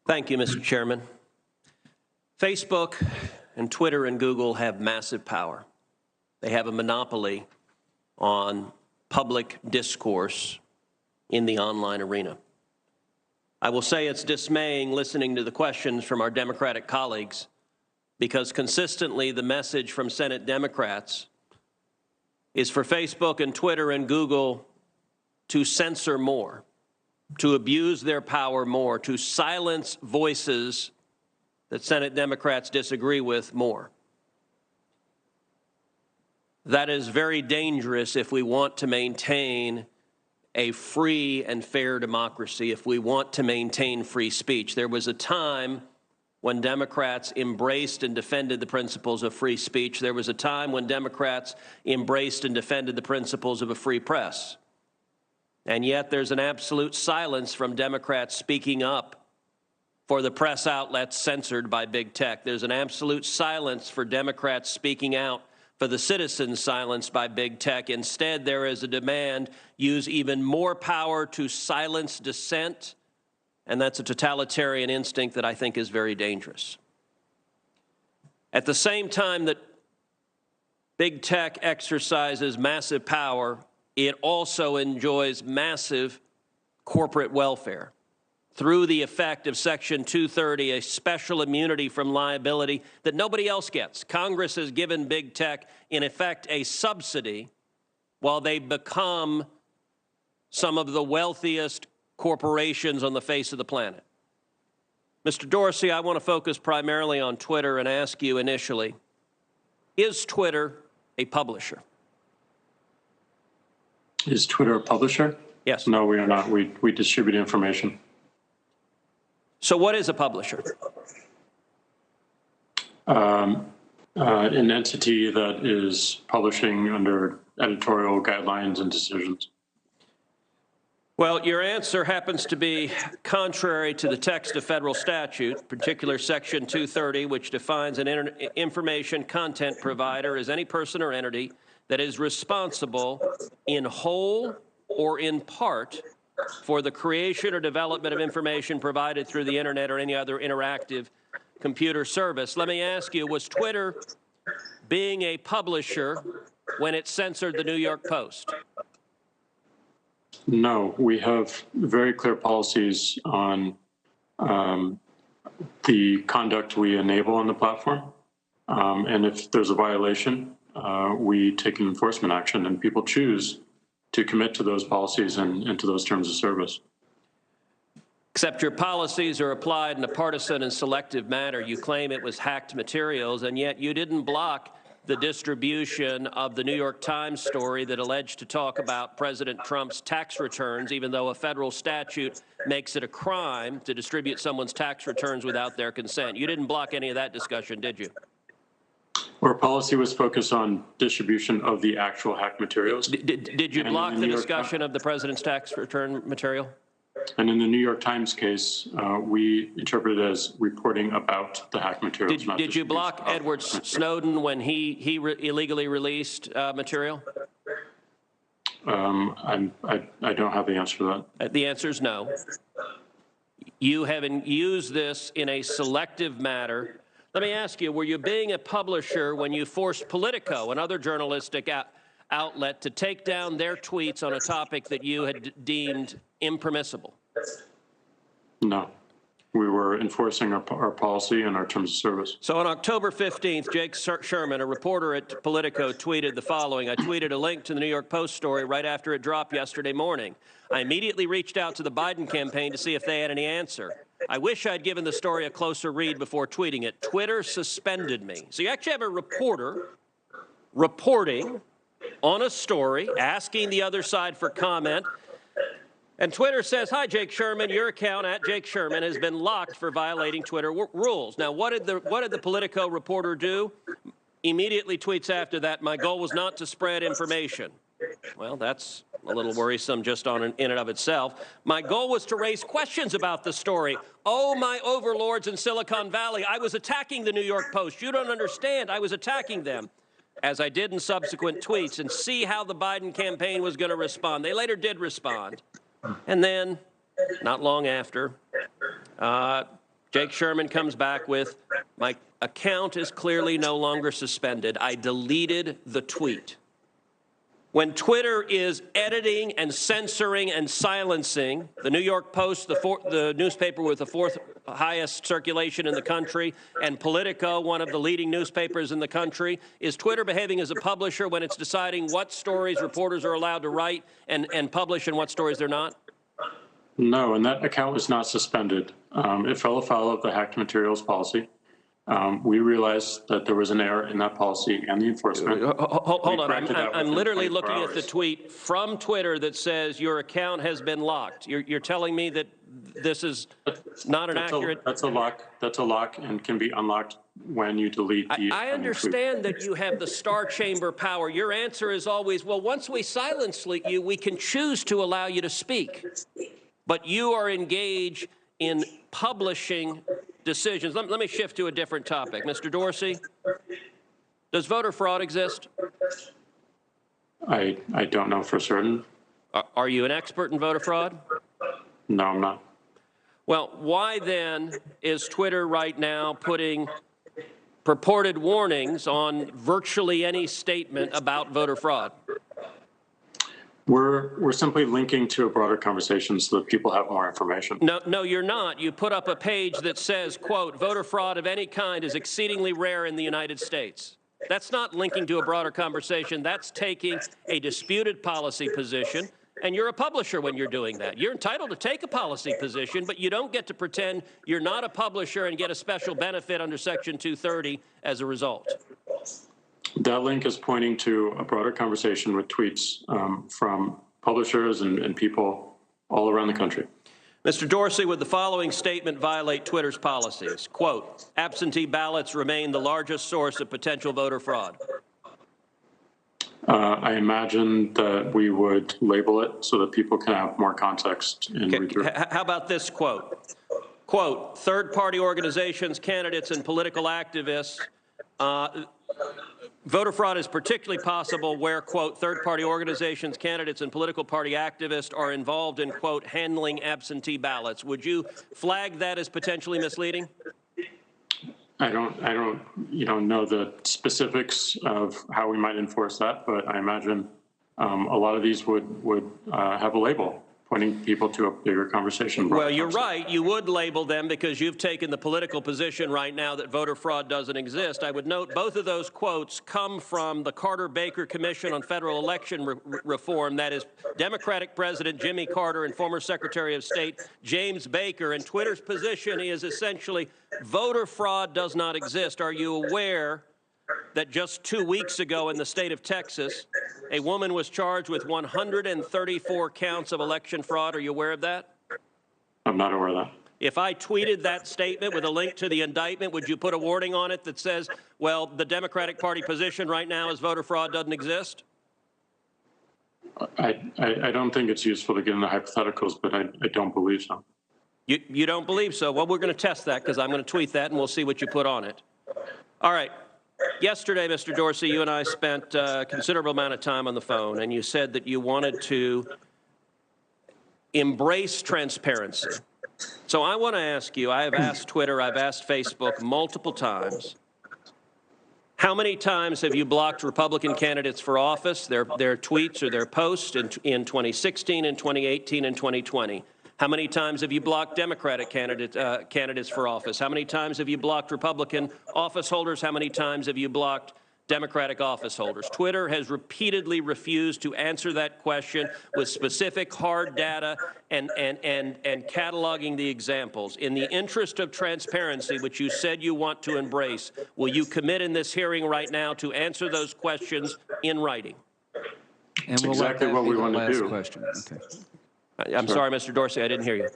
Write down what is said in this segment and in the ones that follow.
Thank you, Mr. Chairman. Facebook and Twitter and Google have massive power. They have a monopoly on public discourse in the online arena. I will say it's dismaying listening to the questions from our Democratic colleagues, because consistently the message from Senate Democrats is for Facebook and Twitter and Google to censor more, to abuse their power more, to silence voices that Senate Democrats disagree with more. That is very dangerous if we want to maintain a free and fair democracy, if we want to maintain free speech. There was a time when Democrats embraced and defended the principles of free speech. There was a time when Democrats embraced and defended the principles of a free press. And yet there's an absolute silence from Democrats speaking up for the press outlets censored by big tech. There's an absolute silence for Democrats speaking out for the citizens silenced by big tech. Instead, there is a demand, use even more power to silence dissent, and that's a totalitarian instinct that I think is very dangerous. At the same time that big tech exercises massive power, it also enjoys massive corporate welfare through the effect of Section 230, a special immunity from liability that nobody else gets. Congress has given big tech, in effect, a subsidy while they become some of the wealthiest corporations on the face of the planet. Mr. Dorsey, I want to focus primarily on Twitter and ask you initially, is Twitter a publisher? Is Twitter a publisher? Yes. No, we are not. We distribute information. So what is a publisher? An entity that is publishing under editorial guidelines and decisions. Well, your answer happens to be contrary to the text of federal statute, particular Section 230, which defines an information content provider as any person or entity that is responsible in whole or in part for the creation or development of information provided through the internet or any other interactive computer service. Let me ask you, was Twitter being a publisher when it censored the New York Post? No, we have very clear policies on the conduct we enable on the platform. And if there's a violation, we take an enforcement action, and people choose to commit to those policies and to those terms of service. Except your policies are applied in a partisan and selective manner. You claim it was hacked materials, and yet you didn't block the distribution of the New York Times story that alleged to talk about President Trump's tax returns, even though a federal statute makes it a crime to distribute someone's tax returns without their consent. You didn't block any of that discussion, did you? Our policy was focused on distribution of the actual hacked materials. Did you block the discussion of the president's tax return material? And in the New York Times case, we interpreted it as reporting about the hacked materials. Did you block Edward Snowden when he illegally released material? I don't have the answer to that. The answer is no. You haven't used this in a selective manner. Let me ask you, were you being a publisher when you forced Politico, another journalistic outlet, to take down their tweets on a topic that you had deemed impermissible? No. We were enforcing our policy and our terms of service. So on October 15th, Jake Sherman, a reporter at Politico, tweeted the following. I tweeted a link to the New York Post story right after it dropped yesterday morning. I immediately reached out to the Biden campaign to see if they had any answer. I wish I'd given the story a closer read before tweeting it. Twitter suspended me. So you actually have a reporter reporting on a story, asking the other side for comment. And Twitter says, hi, Jake Sherman, your account at Jake Sherman has been locked for violating Twitter rules. Now, what did the Politico reporter do? Immediately tweets after that, my goal was not to spread information. Well, that's a little worrisome just in and of itself. My goal was to raise questions about the story. Oh, my overlords in Silicon Valley, I was attacking the New York Post. You don't understand. I was attacking them, as I did in subsequent tweets, and see how the Biden campaign was going to respond. They later did respond. And then, not long after, Jake Sherman comes back with, my account is clearly no longer suspended. I deleted the tweet. When Twitter is editing and censoring and silencing, the New York Post, the newspaper with the fourth highest circulation in the country, and Politico, one of the leading newspapers in the country, is Twitter behaving as a publisher when it's deciding what stories reporters are allowed to write and publish and what stories they're not? No, and that account was not suspended. It fell afoul of the hacked materials policy. We realized that there was an error in that policy and the enforcement. Hold on, I'm literally looking at the tweet from Twitter that says your account has been locked. You're telling me that this is not an accurate... That's a lock and can be unlocked when you delete the... I understand that you have the star chamber power. Your answer is always, well, once we silence you, we can choose to allow you to speak. But you are engaged in publishing decisions. Let me shift to a different topic. Mr. Dorsey, does voter fraud exist? I don't know for certain. Are you an expert in voter fraud? No, I'm not. Well, why then is Twitter right now putting purported warnings on virtually any statement about voter fraud? We're simply linking to a broader conversation so that people have more information. No, you're not. You put up a page that says, quote, voter fraud of any kind is exceedingly rare in the United States. That's not linking to a broader conversation. That's taking a disputed policy position, and you're a publisher when you're doing that. You're entitled to take a policy position, but you don't get to pretend you're not a publisher and get a special benefit under Section 230 as a result. That link is pointing to a broader conversation with tweets from publishers and people all around the country. Mr. Dorsey, would the following statement violate Twitter's policies? Quote, absentee ballots remain the largest source of potential voter fraud. I imagine that we would label it so that people can have more context in read-through. How about this quote? Quote, third-party organizations, candidates, and political activists voter fraud is particularly possible where, quote, third-party organizations, candidates, and political party activists are involved in, quote, handling absentee ballots. Would you flag that as potentially misleading? I don't know the specifics of how we might enforce that, but I imagine a lot of these would have a label pointing people to a bigger conversation. Well, you're right. You would label them because you've taken the political position right now that voter fraud doesn't exist. I would note both of those quotes come from the Carter-Baker Commission on Federal Election Reform. That is Democratic President Jimmy Carter and former Secretary of State James Baker. And Twitter's position is essentially voter fraud does not exist. Are you aware that just 2 weeks ago in the state of Texas, a woman was charged with 134 counts of election fraud? Are you aware of that? I'm not aware of that. If I tweeted that statement with a link to the indictment, would you put a warning on it that says, well, the Democratic Party position right now is voter fraud doesn't exist? I don't think it's useful to get into hypotheticals, but I don't believe so. You don't believe so? Well, we're going to test that because I'm going to tweet that and we'll see what you put on it. All right. Yesterday, Mr. Dorsey, you and I spent a considerable amount of time on the phone, and you said that you wanted to embrace transparency. So I want to ask you, I have asked Twitter, I've asked Facebook multiple times, how many times have you blocked Republican candidates for office, their tweets or their posts in 2016, in 2018, and 2020? How many times have you blocked Democratic candidates for office? How many times have you blocked Republican office holders? How many times have you blocked Democratic office holders? Twitter has repeatedly refused to answer that question with specific hard data and cataloging the examples. In the interest of transparency, which you said you want to embrace, will you commit in this hearing right now to answer those questions in writing? And we'll exactly what we want to do. Question. Okay. I'm sorry, Mr. Dorsey, I didn't hear you.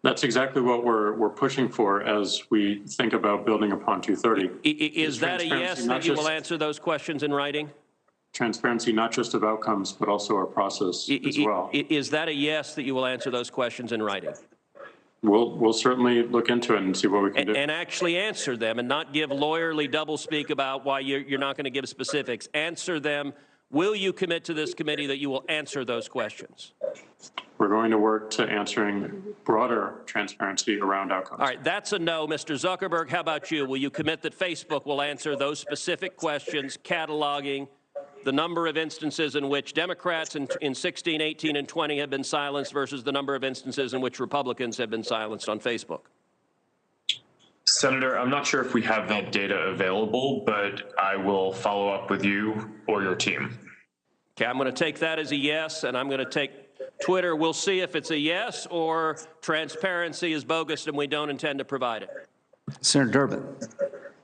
That's exactly what we're pushing for as we think about building upon 230. Is that a yes that you will answer those questions in writing? Transparency, not just of outcomes, but also our process as well. Is that a yes that you will answer those questions in writing? We'll certainly look into it and see what we can do. And actually answer them and not give lawyerly doublespeak about why you're not going to give specifics. Answer them. Will you commit to this committee that you will answer those questions? We're going to work to answering broader transparency around outcomes. All right, that's a no. Mr. Zuckerberg, how about you? Will you commit that Facebook will answer those specific questions, cataloging the number of instances in which Democrats in 16, 18, and 20 have been silenced versus the number of instances in which Republicans have been silenced on Facebook? Senator, I'm not sure if we have that data available, but I will follow up with you or your team. Okay, I'm going to take that as a yes, and I'm going to take Twitter. We'll see if it's a yes or transparency is bogus and we don't intend to provide it. Senator Durbin.